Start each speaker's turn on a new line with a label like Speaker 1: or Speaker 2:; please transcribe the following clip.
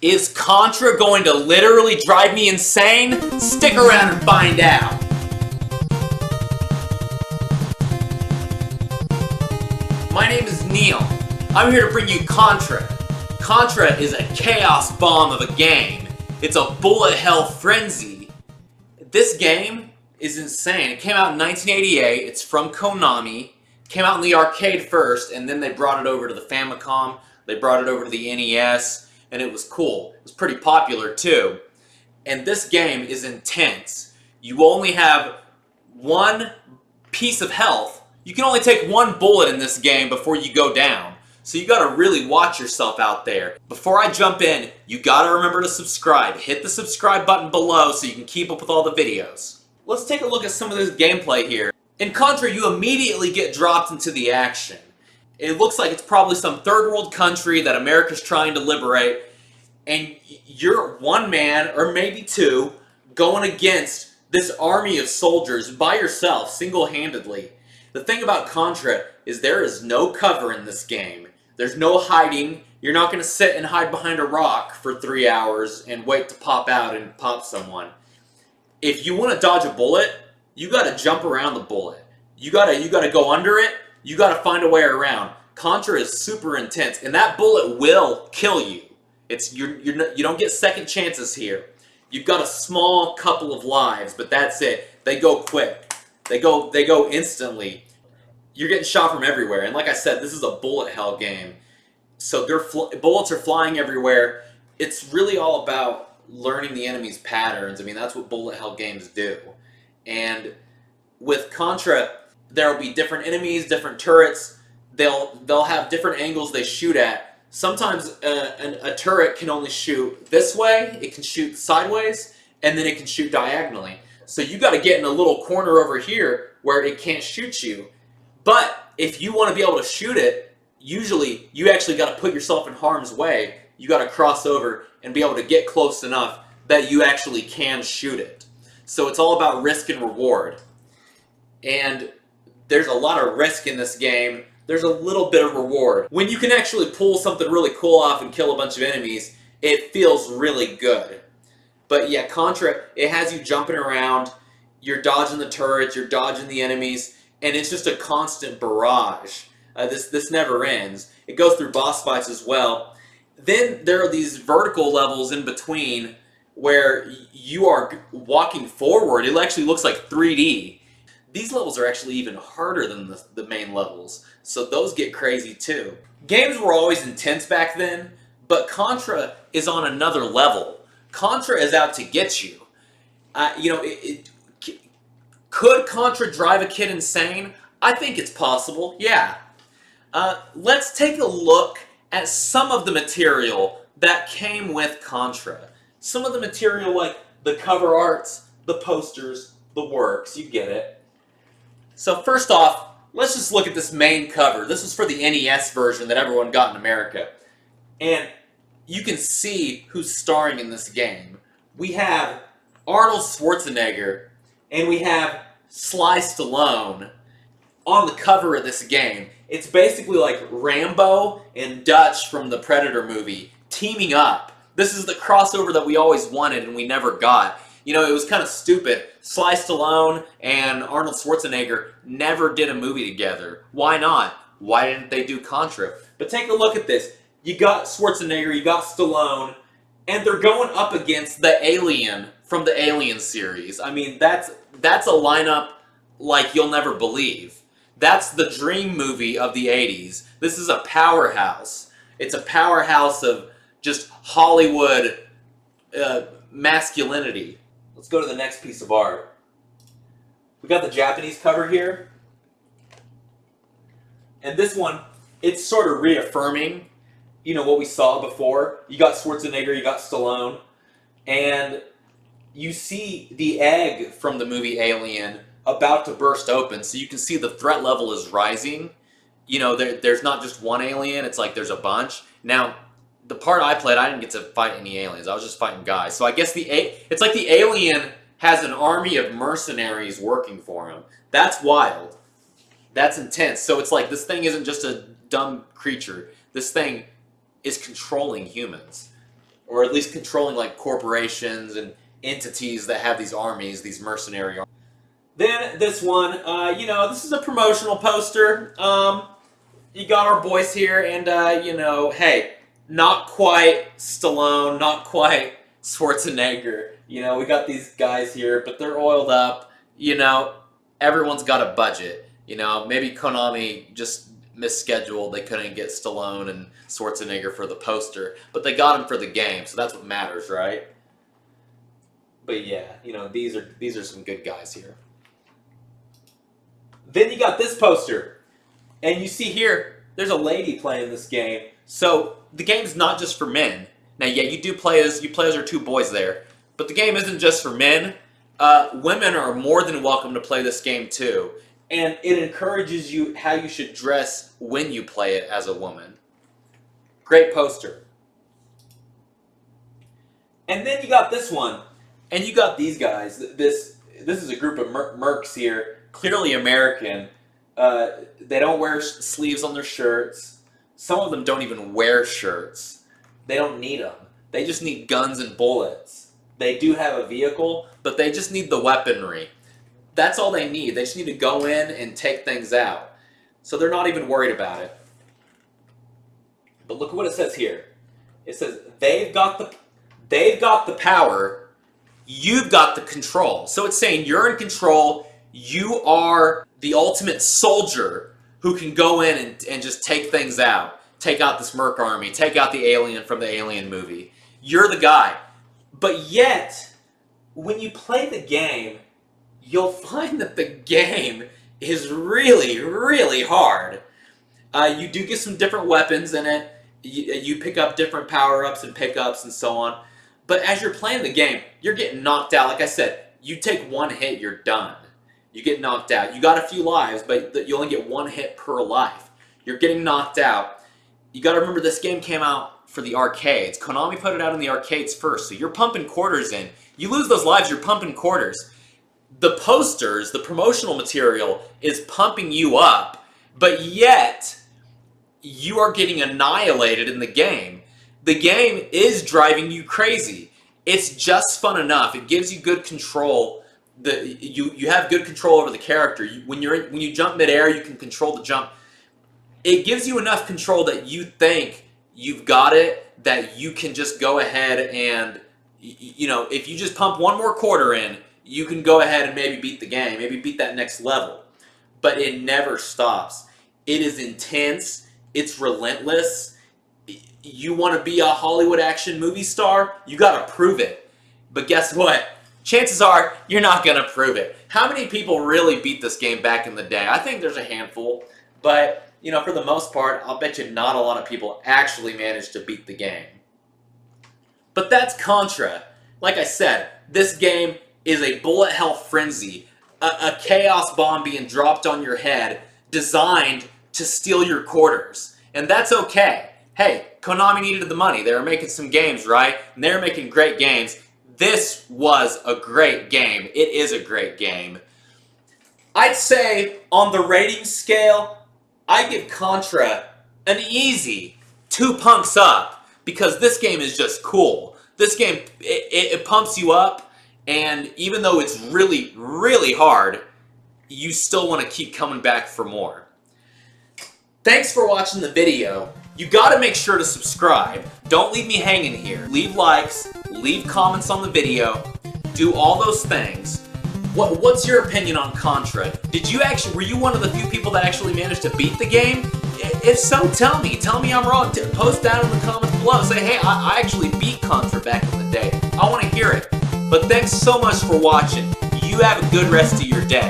Speaker 1: Is Contra going to literally drive me insane? Stick around and find out. My name is Neil. I'm here to bring you Contra. Contra is a chaos bomb of a game. It's a bullet hell frenzy. This game is insane. It came out in 1988. It's from Konami. Came out in the arcade first, and then they brought it over to the Famicom. They brought it over to the NES. And it was cool. It was pretty popular too. And this game is intense. You only have one piece of health. You can only take one bullet in this game before you go down. So you gotta really watch yourself out there. Before I jump in, you gotta remember to subscribe. Hit the subscribe button below so you can keep up with all the videos. Let's take a look at some of this gameplay here. In Contra, you immediately get dropped into the action. It looks like it's probably some third world country that America's trying to liberate, and you're one man, or maybe two, going against this army of soldiers by yourself, single-handedly. The thing about Contra is there is no cover in this game. There's no hiding. You're not going to sit and hide behind a rock for 3 hours and wait to pop out and pop someone. If you want to dodge a bullet, you got to jump around the bullet. You got to go under it. You got to find a way around. Contra is super intense, and that bullet will kill you. You don't get second chances here. You've got a small couple of lives, but that's it. They go quick. They go instantly. You're getting shot from everywhere, and like I said, this is a bullet hell game. So bullets are flying everywhere. It's really all about learning the enemy's patterns. I mean, that's what bullet hell games do. And with Contra, there will be different enemies, different turrets. They'll have different angles they shoot at. Sometimes a turret can only shoot this way, it can shoot sideways, and then it can shoot diagonally. So you got to get in a little corner over here where it can't shoot you. But if you want to be able to shoot it, usually you actually got to put yourself in harm's way. You got to cross over and be able to get close enough that you actually can shoot it. So it's all about risk and reward. And there's a lot of risk in this game. There's a little bit of reward. When you can actually pull something really cool off and kill a bunch of enemies, it feels really good. But yeah, Contra, it has you jumping around, you're dodging the turrets, you're dodging the enemies, and it's just a constant barrage. This never ends. It goes through boss fights as well. Then there are these vertical levels in between where you are walking forward. It actually looks like 3D. These levels are actually even harder than the main levels, so those get crazy too. Games were always intense back then, but Contra is on another level. Contra is out to get you. Could Contra drive a kid insane? I think it's possible, yeah. Let's take a look at some of the material that came with Contra. Some of the material like the cover arts, the posters, the works, you get it. So first off, let's just look at this main cover. This is for the NES version that everyone got in America. And you can see who's starring in this game. We have Arnold Schwarzenegger and we have Sly Stallone on the cover of this game. It's basically like Rambo and Dutch from the Predator movie teaming up. This is the crossover that we always wanted and we never got. You know, it was kind of stupid. Sly Stallone and Arnold Schwarzenegger never did a movie together. Why not? Why didn't they do Contra? But take a look at this. You got Schwarzenegger, you got Stallone, and they're going up against the alien from the Alien series. I mean, that's a lineup like you'll never believe. That's the dream movie of the 80s. This is a powerhouse. It's a powerhouse of just Hollywood masculinity. Let's go to the next piece of art. We got the Japanese cover here. And this one, it's sort of reaffirming, what we saw before. You got Schwarzenegger, you got Stallone. And you see the egg from the movie Alien about to burst open. So you can see the threat level is rising. There's not just one alien, it's like there's a bunch. Now, the part I played, I didn't get to fight any aliens. I was just fighting guys. So I guess it's like the alien has an army of mercenaries working for him. That's wild. That's intense. So it's like this thing isn't just a dumb creature. This thing is controlling humans. or at least controlling like corporations and entities that have these armies, these mercenary armies. Then this one, this is a promotional poster. You got our boys here, and hey, not quite Stallone, not quite Schwarzenegger. We got these guys here, but they're oiled up. Everyone's got a budget. Maybe Konami just misscheduled. They couldn't get Stallone and Schwarzenegger for the poster, but they got them for the game, so that's what matters, right? But yeah, these are some good guys here. Then you got this poster, and you see here, there's a lady playing this game. So the game's not just for men. Now, yeah, you play as our two boys there, but the game isn't just for men. Women are more than welcome to play this game too, and it encourages you how you should dress when you play it as a woman. Great poster. And then you got this one, and you got these guys. This is a group of mercs here, clearly American. They don't wear sleeves on their shirts. Some of them don't even wear shirts. They don't need them. They just need guns and bullets. They do have a vehicle, but they just need the weaponry. That's all they need. They just need to go in and take things out. So they're not even worried about it. But look at what it says here. It says they've got the power, you've got the control. So it's saying you're in control, you are the ultimate soldier who can go in and just take things out. Take out this merc army, take out the alien from the Alien movie. You're the guy. But yet, when you play the game, you'll find that the game is really, really hard. You do get some different weapons in it. You pick up different power-ups and pickups and so on. But as you're playing the game, you're getting knocked out. Like I said, you take one hit, you're done. You get knocked out. You got a few lives, but you only get one hit per life. You're getting knocked out. You got to remember this game came out for the arcades. Konami put it out in the arcades first, so you're pumping quarters in. You lose those lives, you're pumping quarters. The posters, the promotional material is pumping you up, but yet you are getting annihilated in the game. The game is driving you crazy. It's just fun enough. It gives you good control. You have good control over the character. When you jump midair, you can control the jump. It gives you enough control that you think you've got it, that you can just go ahead and, if you just pump one more quarter in, you can go ahead and maybe beat the game, maybe beat that next level. But it never stops. It is intense. It's relentless. You want to be a Hollywood action movie star? You got to prove it. But guess what? Chances are you're not going to prove it. How many people really beat this game back in the day? I think there's a handful, but for the most part, I'll bet you not a lot of people actually managed to beat the game. But that's Contra. Like I said, this game is a bullet hell frenzy, a chaos bomb being dropped on your head, designed to steal your quarters. And that's okay. Hey, Konami needed the money. They were making some games, right? And they were making great games. This was a great game. It is a great game. I'd say on the rating scale, I give Contra an easy 2 punks up because this game is just cool. This game, it pumps you up, and even though it's really, really hard, you still want to keep coming back for more. Thanks for watching the video. You gotta make sure to subscribe. Don't leave me hanging here. Leave likes, leave comments on the video, do all those things. What's your opinion on Contra? Were you one of the few people that actually managed to beat the game? If so, tell me. Tell me I'm wrong. Post down in the comments below. Say, hey, I actually beat Contra back in the day. I want to hear it. But thanks so much for watching. You have a good rest of your day.